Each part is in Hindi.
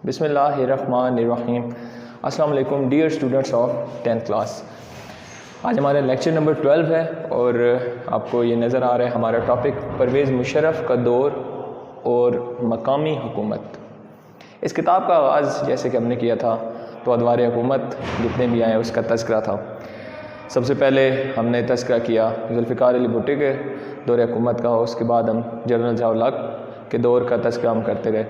बिस्मिल्लाहिर्रहमानिर्रहीम। अस्सलाम वालेकुम dear students of 10th class. आज हमारा लेक्चर नंबर 12 है और आपको ये नज़र आ रहा है हमारा टॉपिक परवेज़ मुशर्रफ का दौर और मकामी हुकूमत। इस किताब का आगाज़ जैसे कि हमने किया था तो अदवार हुकूमत जितने भी आए उसका तज़किरा था। सबसे पहले हमने तज़किरा किया ज़ुल्फ़िकार अली भुट्टो के दौर हुकूमत का, उसके बाद हम जनरल ज़िया-उल-हक़ के दौर का तज़किरा हम करते गए।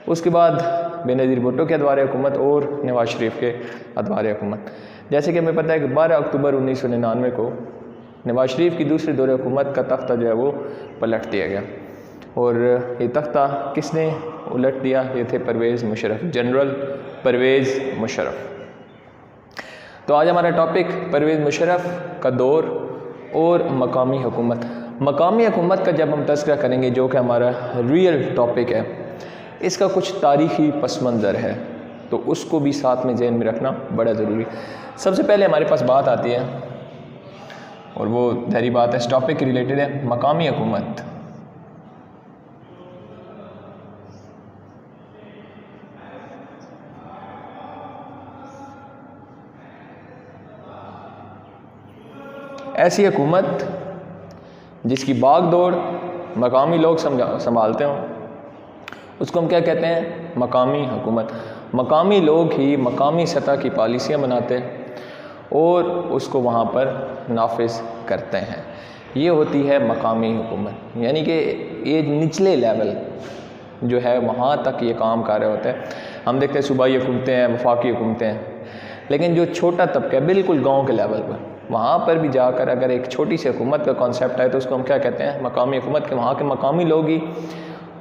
उसके बाद बेनज़ीर भुट्टो के अदवार हुकूमत और नवाज़ शरीफ के अदवार हुकूमत। जैसे कि हमें पता है कि 12 अक्टूबर 1999 को नवाज़ शरीफ की दूसरे दौर हुकूमत का तख्ता जो है वो पलट दिया गया। और ये तख्ता किसने उलट दिया? ये थे परवेज़ मुशर्रफ, जनरल परवेज़ मुशर्रफ। तो आज हमारा टॉपिक परवेज़ मुशर्रफ का दौर और मकामी हुकूमत। मकामी हुकूमत का जब हम तज़किरा करेंगे, जो कि हमारा रियल टॉपिक है, इसका कुछ तारीख़ी पस मंज़र है, तो उसको भी साथ में ज़हन में रखना बड़ा ज़रूरी। सबसे पहले हमारे पास बात आती है और वो ज़ाहिर बात है इस टॉपिक के रिलेटेड है, मकामी हुकूमत। ऐसी हुकूमत जिसकी बागडोर मकामी लोग संभालते हों, उसको हम क्या कहते हैं? मकामी हुकूमत। मकामी लोग ही मकामी सतह की पॉलिसियाँ बनाते हैं और उसको वहाँ पर नाफिज करते हैं। ये होती है मकामी हुकूमत, यानी कि ये निचले लेवल जो है वहाँ तक ये काम कर रहे होते हैं। हम देखते हैं सूबाई हुकूमतें हैं, वफाकी हुकूमतें हैं, लेकिन जो छोटा तबका है बिल्कुल गाँव के लेवल पर, वहाँ पर भी जाकर अगर एक छोटी सी हुकूमत का कॉन्सेप्ट है तो उसको हम क्या कहते हैं? मकामी हुकूमत। के वहाँ के मकामी लोग ही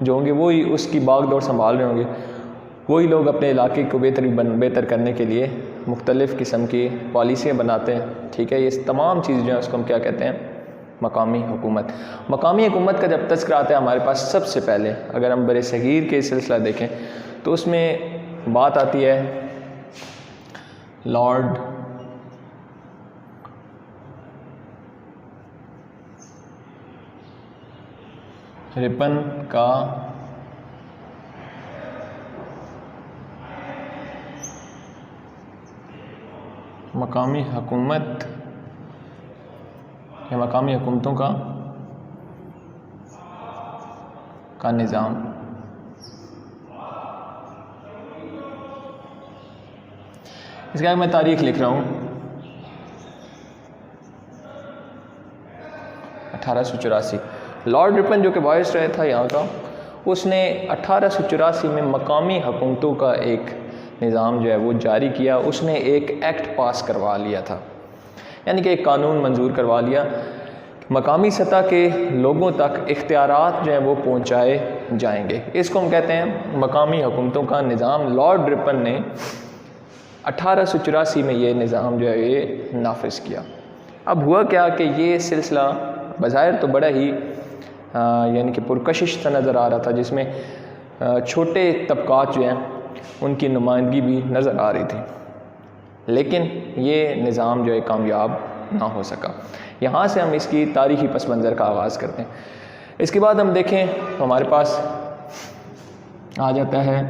जो होंगे वही उसकी बागडोर संभाल रहे होंगे, वही लोग अपने इलाके को बेहतर करने के लिए मुख्तलिफ़ किस्म की पॉलिसियाँ बनाते हैं। ठीक है, ये तमाम चीज़ जो है उसको हम क्या कहते हैं? मकामी हुकूमत। मकामी हुकूमत का जब तज़किरा आता है हमारे पास, सबसे पहले अगर हम बरे सगीर के सिलसिला देखें तो उसमें बात आती है लॉर्ड रिपन का मकामी हुकूमत या मकामी हुकूमतों का निज़ाम। इसके आगे मैं तारीख लिख रहा हूँ 1884। लॉर्ड रिपन जो कि वाइसरॉय था यहाँ का, उसने 1884 में मकामी हुकूमतों का एक निज़ाम जो है वो जारी किया। उसने एक एक्ट पास करवा लिया था, यानी कि एक कानून मंजूर करवा लिया, मकामी सतह के लोगों तक इख्तियारात जो है वो पहुँचाए जाएंगे। इसको हम कहते हैं मकामी हुकूमतों का निज़ाम। लॉर्ड रिपन ने 1884 में ये निज़ाम जो है ये नाफिज किया। अब हुआ क्या कि ये सिलसिला बज़ाहिर तो बड़ा ही यानी कि पुरकशिश सा नज़र आ रहा था, जिसमें छोटे तबकात जो हैं उनकी नुमाइंदगी भी नज़र आ रही थी, लेकिन ये निज़ाम जो है कामयाब ना हो सका। यहाँ से हम इसकी तारीख़ी पस मंज़र का आगाज़ करते हैं। इसके बाद हम देखें तो हमारे पास आ जाता है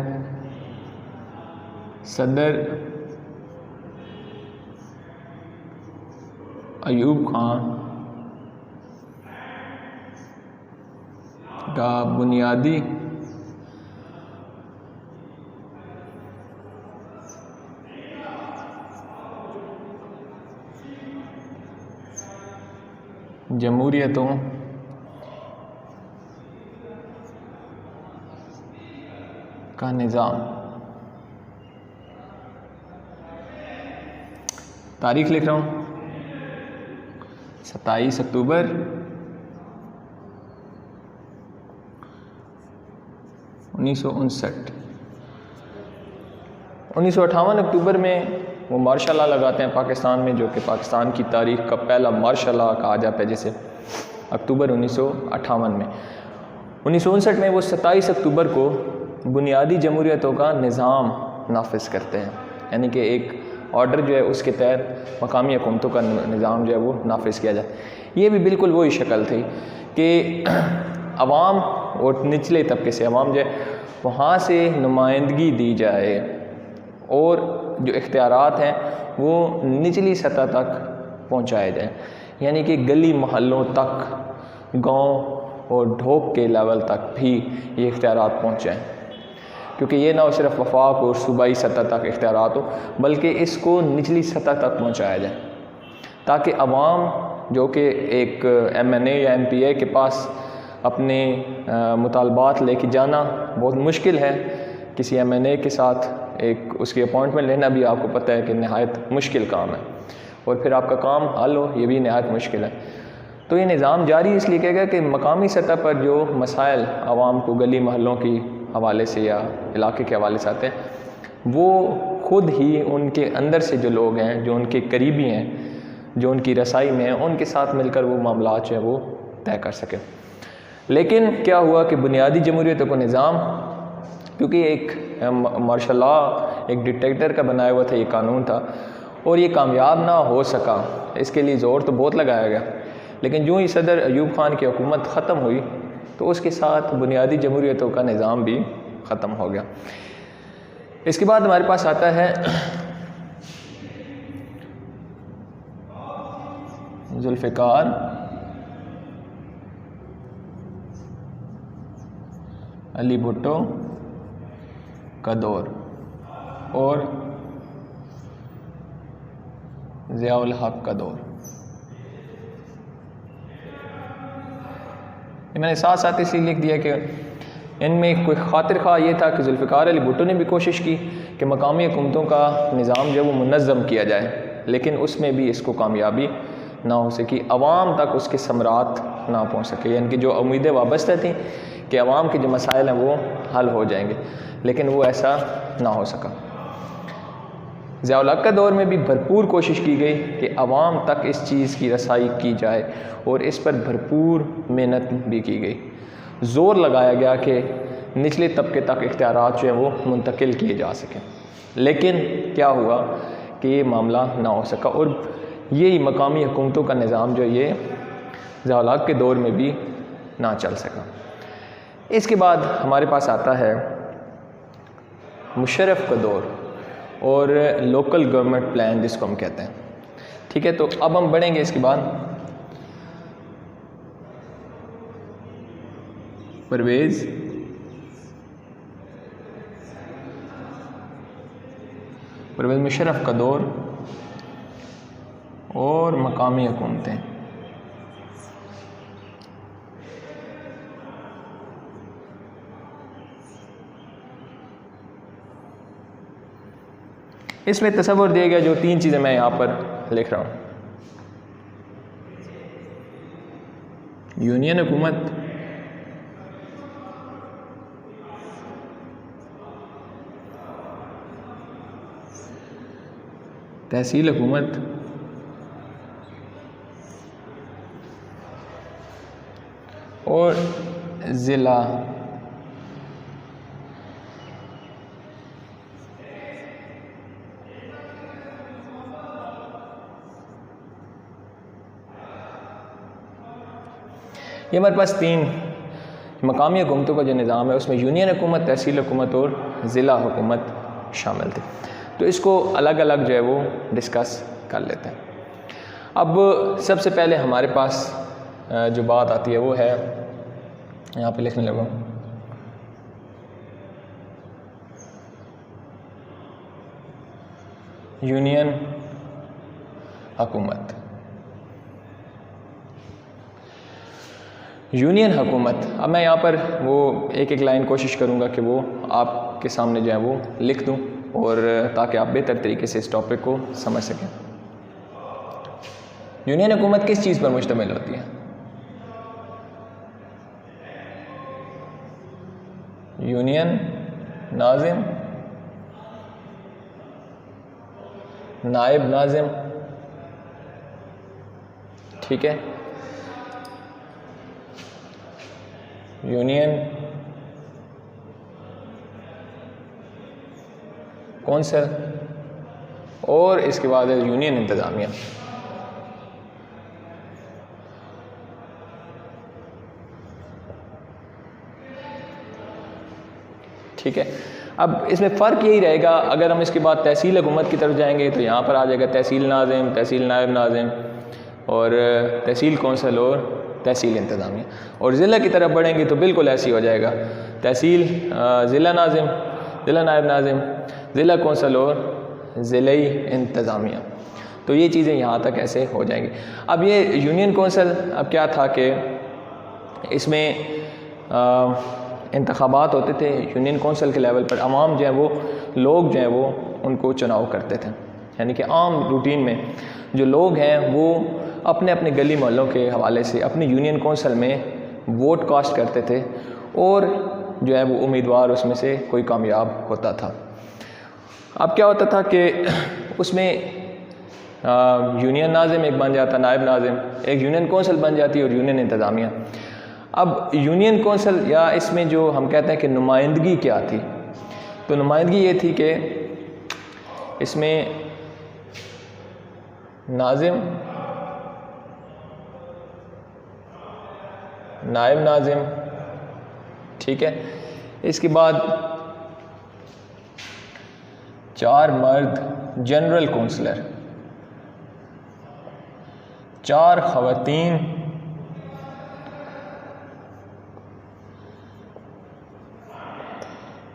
सदर अयूब खान का बुनियादी जमहूरियतों का निज़ाम। तारीख लिख रहा हूँ 27 अक्टूबर 1959। 1958 अक्टूबर में वो मार्शल लॉ लगाते हैं पाकिस्तान में, जो कि पाकिस्तान की तारीख़ का पहला मार्शल लॉ कहा जाता है जिसे, अक्टूबर 1958 में। 1959 में वो 27 अक्टूबर को बुनियादी जमहूरियतों का निज़ाम नाफिज करते हैं, यानी कि एक ऑर्डर जो है उसके तहत मकामी हुकूमतों का निज़ाम जो है वो नाफिज किया जाए। ये भी बिल्कुल वही शक्ल थी कि अवाम और निचले तबके से अवाम जो है वहाँ से नुमाइंदगी दी जाए और जो इख्तियारात हैं वो निचली सतह तक पहुँचाए जाएँ, यानी कि गली मोहल्लों तक, गांव और ढोक के लेवल तक भी ये इख्तियारात पहुँचाएँ। क्योंकि ये ना हो सिर्फ वफाक और सूबाई सतह तक इख्तियारात हो, बल्कि इसको निचली सतह तक पहुँचाया जाए, ताकि अवाम जो कि एक MNA या MPA के पास अपने मुतालबात लेके जाना बहुत मुश्किल है, किसी MNA के साथ एक उसकी अपॉइंटमेंट लेना भी आपको पता है कि नहायत मुश्किल काम है, और फिर आपका काम हल हो ये भी नहायत मुश्किल है। तो ये निज़ाम जारी इसलिए किया गया कि मकामी सतह पर जो मसाइल आवाम को गली मोहल्लों की हवाले से या इलाके के हवाले से आते हैं, वो ख़ुद ही उनके अंदर से जो लोग हैं, जो उनके करीबी हैं, जो उनकी रसाई में हैं, उनके साथ मिलकर वो मामला जो है वो तय कर सकें। लेकिन क्या हुआ कि बुनियादी जमहूरियत को निज़ाम, क्योंकि एक मार्शल लॉ, एक डिक्टेटर का बनाया हुआ था ये कानून था, और ये कामयाब ना हो सका, इसके लिए ज़ोर तो बहुत लगाया गया, लेकिन जो ही सदर अयूब ख़ान की हुकूमत ख़त्म हुई तो उसके साथ बुनियादी जमहूरियतों का निज़ाम भी ख़त्म हो गया। इसके बाद हमारे पास आता है जुल्फ़िकार अली भुट्टो का दौर और ज़ियाउल हक़ का दौर। मैंने साथ साथ इसलिए लिख दिया कि इनमें कोई खातिर खा ये था कि जुल्फ़िकार अली भुट्टो ने भी कोशिश की कि मकामी हुकूमतों का निज़ाम जो है वो मुनज़्ज़म किया जाए, लेकिन उसमें भी इसको कामयाबी ना हो सकी, अवाम तक उसके समरात ना पहुँच सके, यानी कि जो उम्मीदें वाबस्ता थी कि अवाम के जो मसाइल हैं वो हल हो जाएंगे, लेकिन वो ऐसा ना हो सका। ज़ियाउल हक़ के दौर में भी भरपूर कोशिश की गई कि अवाम तक इस चीज़ की रसाई की जाए और इस पर भरपूर मेहनत भी की गई। ज़ोर लगाया गया कि निचले तबके तक इख्तियारात जो है वो मुंतकिल किए जा सकें, लेकिन क्या हुआ कि ये मामला ना हो सका और यही मकामी हुकूमतों का निज़ाम जो ये ज़ियाउल हक़ के दौर में भी ना चल सका। इसके बाद हमारे पास आता है मुशर्रफ का दौर और लोकल गवर्नमेंट प्लान जिसको हम कहते हैं। ठीक है, तो अब हम बढ़ेंगे इसके बाद परवेज़ मुशर्रफ का दौर और मकामी हुकूमतें। इसमें तसव्वुर दिया गया जो तीन चीज़ें मैं यहाँ पर लिख रहा हूँ। यूनियन हुकूमत, तहसील हुकूमत और ज़िला ये हमारे पास तीन मकामी हुकूमतों का जो निज़ाम है उसमें यूनियन हुकूमत, तहसील हुकूमत और ज़िला हुकूमत शामिल थे। तो इसको अलग अलग जो है वो डिस्कस कर लेते हैं। अब सबसे पहले हमारे पास जो बात आती है वो है, यहाँ पे लिखने लगा, यूनियन हुकूमत। यूनियन हुकूमत, अब मैं यहाँ पर वो एक एक लाइन कोशिश करूँगा कि वो आपके सामने जो है वो लिख दूँ, और ताकि आप बेहतर तरीके से इस टॉपिक को समझ सकें। यूनियन हुकूमत किस चीज़ पर मुश्तमिल होती है? यूनियन नाज़िम, नायब नाज़िम, ठीक है, यूनियन कौंसल और इसके बाद है यूनियन इंतज़ामिया। ठीक है। अब इसमें फ़र्क यही रहेगा, अगर हम इसके बाद तहसील हुकूमत की तरफ जाएंगे तो यहाँ पर आ जाएगा तहसील नाज़िम, तहसील नायब नाज़िम और तहसील कौंसल और तहसील इंतज़ामिया। और ज़िला की तरफ बढ़ेंगे तो बिल्कुल ऐसी हो जाएगा, तहसील ज़िला नाज़िम, ज़िला नायब नाज़िम, ज़िला कौंसल और ज़िलाई इंतज़ामिया। तो ये चीज़ें यहाँ तक ऐसे हो जाएंगी। अब ये यूनियन कौंसल, अब क्या था कि इसमें इंतखाबात होते थे यूनियन कौंसल के लेवल पर, आवाम जो है वो लोग जो हैं वो उनको चुनाव करते थे, यानी कि आम रूटीन में जो लोग हैं वो अपने अपने गली मोहल्लों के हवाले से अपनी यूनियन कौंसल में वोट कास्ट करते थे और जो है वो उम्मीदवार उसमें से कोई कामयाब होता था। अब क्या होता था कि उसमें यूनियन नाज़िम एक बन जाता, नायब नाज़िम, एक यूनियन कौंसल बन जाती और यूनियन इंतज़ामिया। अब यूनियन कौंसल या इसमें जो हम कहते हैं कि नुमाइंदगी क्या थी, तो नुमाइंदगी ये थी कि इसमें नाज़िम, नायब नाज़िम, ठीक है, इसके बाद 4 मर्द जनरल कौंसलर, 4 ख़वातीन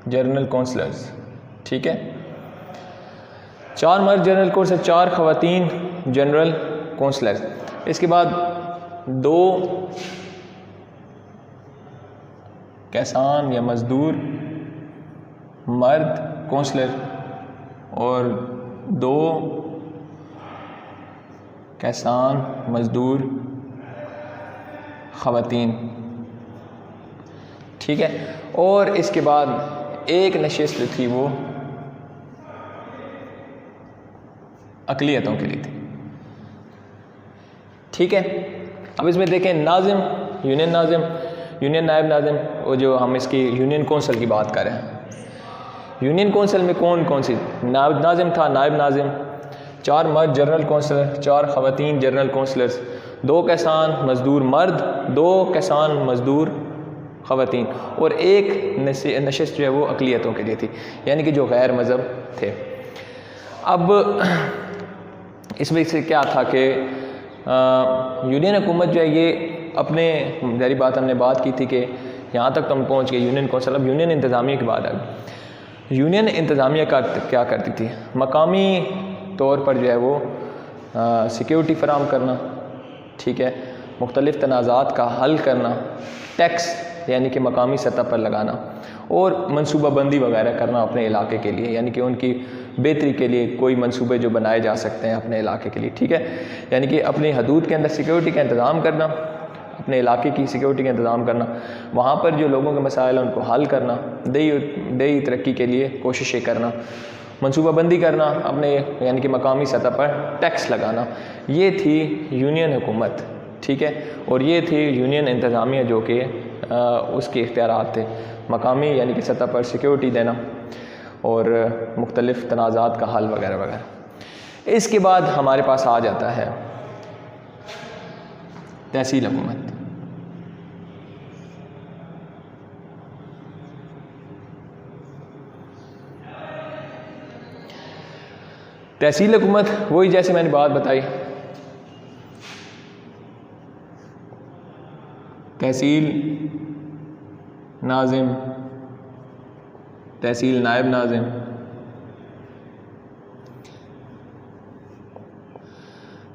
जनरल कौंसलर्स, ठीक है, 4 मर्द जनरल कौंसलर, 4 ख़वातीन जनरल कौंसलर्स। इसके बाद 2 किसान या मज़दूर मर्द कौंसलर और 2 किसान मज़दूर ख़वातीन, ठीक है। और इसके बाद एक नशिस्त थी वो अक़लियतों के लिए थी, ठीक है। अब इसमें देखें नाज़िम, यूनियन नाज़िम, यूनियन नायब नाज़िम, वो जो हम इसकी यूनियन कौंसल की बात कर रहे हैं, यूनियन कौंसल में कौन कौन सी, नायब नाज़िम था, नायब नाज़िम, 4 मर्द जनरल कौंसलर, 4 ख़वातीन जनरल कौंसलर्स, 2 किसान मज़दूर मर्द, 2 किसान मज़दूर ख़वातीन और एक नशिस्त जो है वो अक़लियतों के लिए थी, यानी कि जो गैर मज़हब थे। अब इसमें से क्या था कि यूनियन हुकूमत जो है ये अपने, जारी बात हमने बात की थी कि यहाँ तक तो हम पहुँच गए यूनियन कौंसल। अब यूनियन इंतज़ामिया की बात आ गई। यूनियन इंतज़ामिया का क्या करती थी, मकामी तौर पर जो है वो सिक्योरिटी फ़राहम करना, ठीक है, मुख्तलिफ़ तनाज़ात का हल करना, टैक्स यानी कि मकामी सतह पर लगाना और मनसूबाबंदी वगैरह करना अपने इलाके के लिए, यानी कि उनकी बेहतरी के लिए कोई मंसूबे जो बनाए जा सकते हैं अपने इलाके के लिए, ठीक है, यानी कि अपनी हदूद के अंदर सिक्योरिटी का इंतज़ाम करना, अपने इलाके की सिक्योरिटी का इंतज़ाम करना, वहाँ पर जो लोगों के मसाइल हैं उनको हल करना, देही तरक्की के लिए कोशिशें करना, मनसूबाबंदी करना अपने, यानी कि मकामी सतह पर टैक्स लगाना। ये थी यूनियन हुकूमत, ठीक है। और ये थी यूनियन इंतज़ामिया जो कि उसके इख्तियारात थे, मकामी यानी कि सतह पर सिक्योरिटी देना और मुख्तलिफ़ तनाज़ात का हल वगैरह वगैरह। इसके बाद हमारे पास आ जाता है तहसील हुकूमत। तहसील हुकूमत वही जैसे मैंने बात बताई, तहसील नाज़िम, तहसील नायब नाज़िम,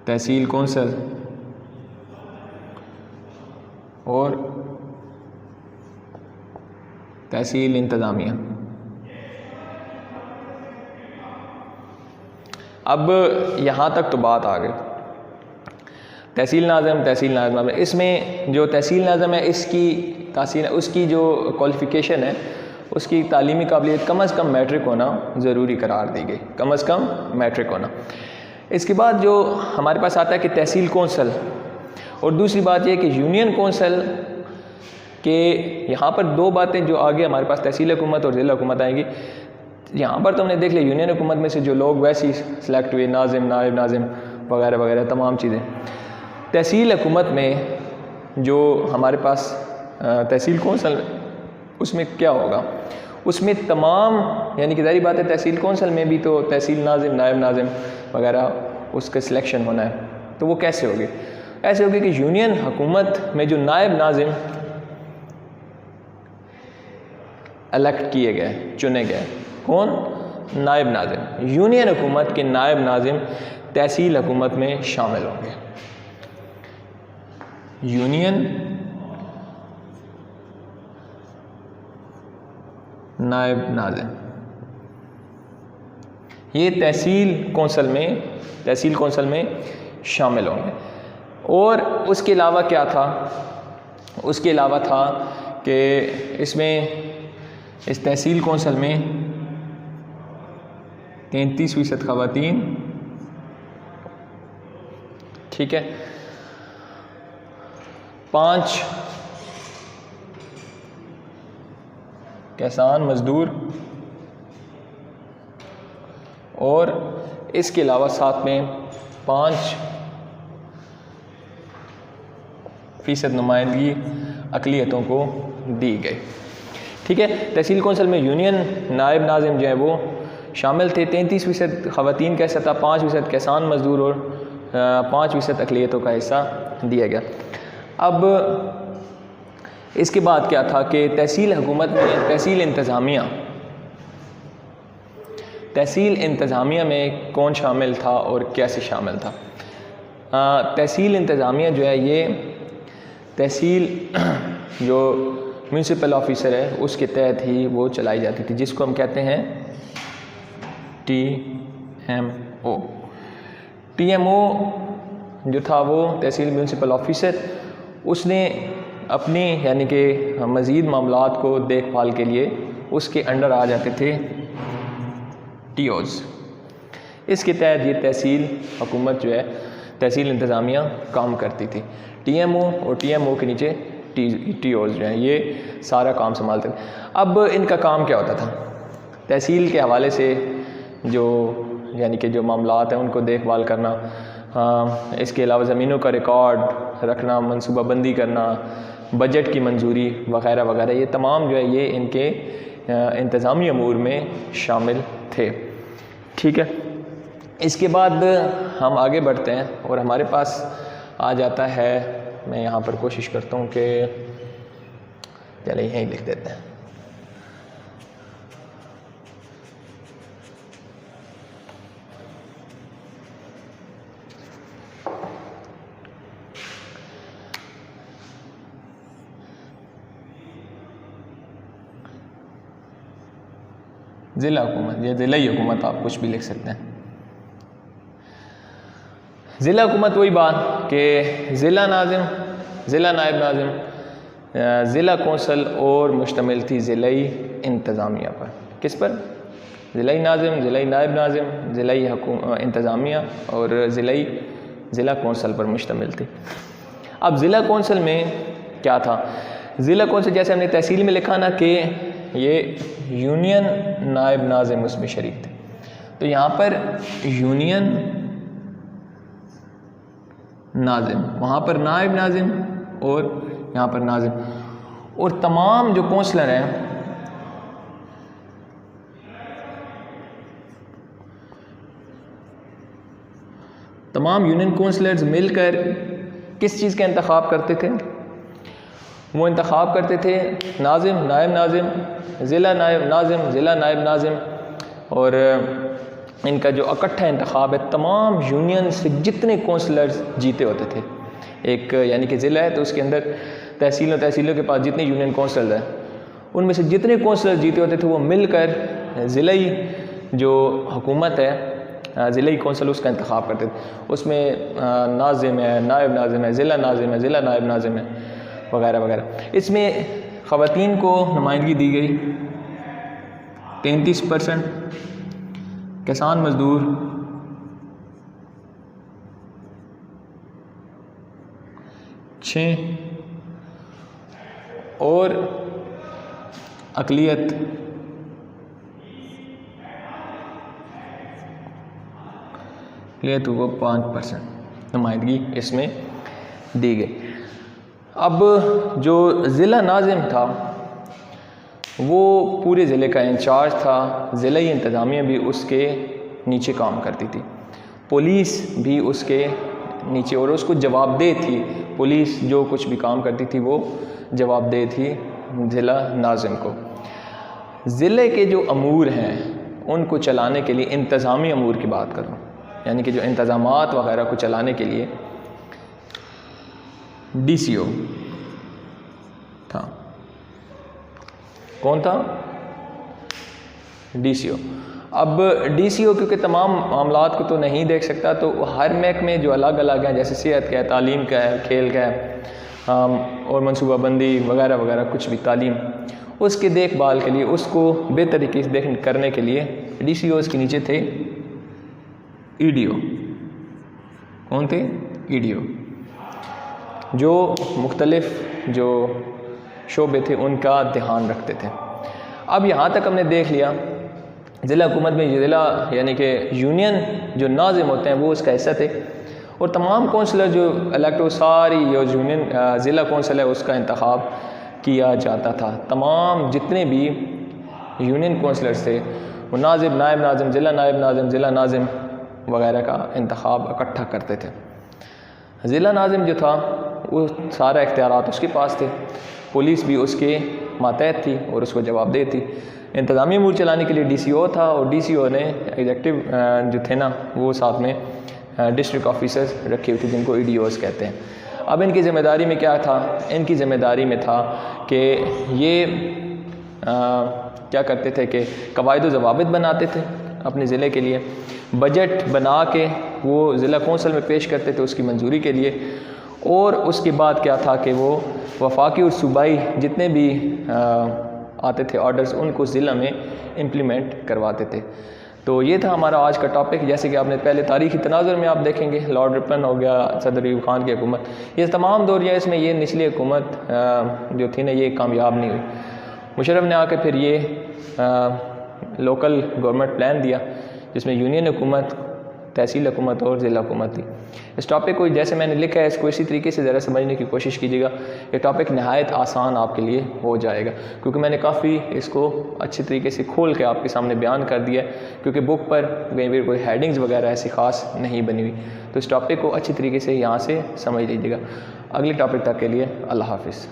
तहसील कौंसल और तहसील इंतज़ामिया। अब यहाँ तक तो बात आ गई तहसील नाज़िम, तहसील नायब नाज़िम। इसमें जो तहसील नाज़िम है इसकी तासीर, उसकी जो क्वालिफ़िकेशन है, उसकी तालीमी काबिलियत कम अज़ कम मैट्रिक होना ज़रूरी करार दी गई, कम अज़ कम मैट्रिक होना। इसके बाद जो हमारे पास आता है कि तहसील कौंसल, और दूसरी बात यह कि यूनियन कौंसल के यहाँ पर 2 बातें जो आगे हमारे पास तहसील हुकूमत और ज़िला हुकूमत आएंगी। यहाँ पर तो हमने देख लिया यूनियन हुकूमत में से जो लोग वैसे ही सिलेक्ट हुए, नाज़िम, नायब नाज़िम वगैरह वगैरह तमाम चीज़ें। तहसील हुकूमत में जो हमारे पास तहसील कौंसल, उसमें क्या होगा, उसमें तमाम यानी कि ज़ाहिर बात है तहसील कौंसल में भी तो तहसील नाजिम, नायब नाजिम वगैरह उसका सिलेक्शन होना है। तो वो कैसे होगी? ऐसे होगी कि यूनियन हुकूमत में जो नायब नाजिम इलेक्ट किए गए, चुने गए, कौन? नायब नाजिम। यूनियन हुकूमत के नायब नाजिम तहसील हुकूमत में शामिल होंगे। यूनियन नायब नाजिम ये तहसील कौंसल में शामिल होंगे। और उसके अलावा क्या था? उसके अलावा था कि इस तहसील कौंसल में 33% ख़वातीन, ठीक है, 5 किसान मजदूर, और इसके अलावा साथ में 5% नुमाइंदगी अक़लियतों को दी गई। ठीक है, तहसील कौंसल में यूनियन नायब नाजिम जो है वो शामिल थे। 33% ख़वातीन का हिस्सा था, 5% किसान मजदूर और 5% अक़लियतों का हिस्सा दिया गया। अब इसके बाद क्या था कि तहसील हुकूमत में तहसील इंतज़ामिया में कौन शामिल था और कैसे शामिल था? तहसील इंतज़ामिया जो है ये तहसील जो म्यूनसिपल ऑफिसर है उसके तहत ही वो चलाई जाती थी, जिसको हम कहते हैं TMO। TMO जो था वो तहसील म्यूनसिपल ऑफिसर, उसने अपने यानी कि मज़ीद मामलात को देखभाल के लिए उसके अंडर आ जाते थे TOs। इसके तहत ये तहसील हुकूमत जो है तहसील इंतज़ामिया काम करती थी। TMO और TMO के नीचे TOs जो हैं ये सारा काम संभालते थे। अब इनका काम क्या होता था? तहसील के हवाले से जो यानी कि जो मामलात हैं उनको देखभाल करना, इसके अलावा ज़मीनों का रिकॉर्ड रखना, मनसूबाबंदी करना, बजट की मंजूरी वगैरह वगैरह, ये तमाम जो है ये इनके इंतज़ामी अमूर में शामिल थे। ठीक है, इसके बाद हम आगे बढ़ते हैं और हमारे पास आ जाता है, मैं यहाँ पर कोशिश करता हूँ कि चलिए यहीं लिख देते हैं। ज़िला हुकूमत या ज़िला हुकूमत, आप कुछ भी लिख सकते हैं। ज़िला हुकूमत वही बात कि ज़िला नाजिम, ज़िला नायब नाजिम, ज़िला कौंसल और मुश्तमिल थी ज़िलाई इंतज़ामिया पर। किस पर? ज़िलाई नाजिम, ज़िलाई नायब नाजिम, ज़िलाई इंतज़ामिया और ज़िला कौंसल पर मुश्तमिल थी। अब ज़िला कौंसल में क्या था? ज़िला कौंसल जैसे हमने तहसील में लिखा ना कि ये यूनियन नायब नाजिम उसमें शरीक थे, तो यहाँ पर यूनियन नाजिम, वहाँ पर नायब नाजिम और यहाँ पर नाजिम, और तमाम जो कौंसलर हैं तमाम यूनियन कौंसलर्स मिलकर किस चीज़ का इंतखाब करते थे? वो इंतखाब करते थे नाजिम, नायब नाजिम, ज़िला नायब नाजिम, ज़िला नायब नाजिम, और इनका जो इकट्ठा इंतखाब है तमाम यूनियन से जितने कौंसलर्स जीते होते थे। एक यानी कि ज़िला है तो उसके अंदर तहसीलों के पास जितने यूनियन कौंसलर्स हैं उनमें से जितने कौंसलर्स जीते होते थे वो मिलकर ज़िलाई जो हुकूमत है, ज़िलाई कौंसल, उसका इंतखाब करते थे। उसमें नाजिम है, नायब नाजिम है, ज़िला नाजिम है, ज़िला नायब नाजिम है वगैरह वगैरह। इसमें ख़वातीन को नुमाइंदगी दी गई 33%, किसान मजदूर 6 और अक़लियत 5% नुमाइंदगी इसमें दी गई। अब जो ज़िला नाजिम था वो पूरे ज़िले का इंचार्ज था, ज़िले इंतज़ामिया भी उसके नीचे काम करती थी, पुलिस भी उसके नीचे, और उसको जवाबदेह थी। पुलिस जो कुछ भी काम करती थी वो जवाबदेह थी ज़िला नाज़िम को। ज़िले के जो अमूर हैं उनको चलाने के लिए, इंतज़ामी अमूर की बात करूँ, यानी कि जो इंतज़ामात वगैरह को चलाने के लिए DCO था। कौन था? DCO। अब DCO क्योंकि तमाम मामलात को तो नहीं देख सकता, तो हर महकमे जो अलग अलग हैं, जैसे सेहत का है, तालीम का है, खेल का है, और मनसूबाबंदी वगैरह वगैरह, कुछ भी तालीम, उसकी देखभाल के लिए, उसको बेहतर तरीके से करने के लिए DCOs के नीचे थे EDO। कौन थे? EDO, जो मुख्तलिफ जो शोबे थे उनका ध्यान रखते थे। अब यहाँ तक हमने देख लिया ज़िला हुकूमत में ज़िला यानी कि यूनियन जो नाज़िम होते हैं वो उसका हिस्सा थे, और तमाम कौंसलर जो इलेक्ट हो, सारी जो यूनियन ज़िला कौंसिल है उसका इंतखाब किया जाता था। तमाम जितने भी यूनियन कौंसलर्स थे वो नाज़िम, नायब नाज़िम, ज़िला नायब नाज़िम, ज़िला नाज़िम वगैरह का इंतखाब इकट्ठा करते थे। ज़िला नाज़िम जो था वो सारा इख्तियारात उसके पास थे, पुलिस भी उसके मातहत थी और उसको जवाबदेह थी। इंतज़ामी अमूर चलाने के लिए DCO था, और DCO ने एग्जेक्टिव जो थे ना वो साथ में डिस्ट्रिक्ट ऑफिसर्स रखे हुए थे जिनको EDOs कहते हैं। अब इनकी ज़िम्मेदारी में क्या था? इनकी ज़िम्मेदारी में था कि ये क्या करते थे कि कवायद व ज़वाबित बनाते थे अपने ज़िले के लिए, बजट बना के वो ज़िला कौंसिल में पेश करते थे उसकी मंजूरी के लिए, और उसके बाद क्या था कि वो वफाकी और सूबाई जितने भी आते थे ऑर्डर्स उनको ज़िला में इम्प्लीमेंट करवाते थे। तो ये था हमारा आज का टॉपिक। जैसे कि आपने पहले तारीख़ी तनाज़ुर में आप देखेंगे, लॉर्ड रिपन हो गया, सदर अयूब खान की हुकूमत, ये तमाम दौरियाँ, इसमें ये निचली हुकूमत जो थी ना ये कामयाब नहीं हुई। मुशर्रफ ने आके फिर ये लोकल गवर्नमेंट प्लान दिया जिसमें यूनियन हुकूमत, तहसील हुकूमत और ज़िला हुकूमत थी। इस टॉपिक को जैसे मैंने लिखा है इसको इसी तरीके से ज़रा समझने की कोशिश कीजिएगा। ये टॉपिक नहायत आसान आपके लिए हो जाएगा, क्योंकि मैंने काफ़ी इसको अच्छी तरीके से खोल के आपके सामने बयान कर दिया है, क्योंकि बुक पर कहीं भी कोई हेडिंग्स वगैरह ऐसी ख़ास नहीं बनी हुई। तो इस टॉपिक को अच्छी तरीके से यहाँ से समझ लीजिएगा। अगले टॉपिक तक के लिए अल्लाह हाफ़िज़।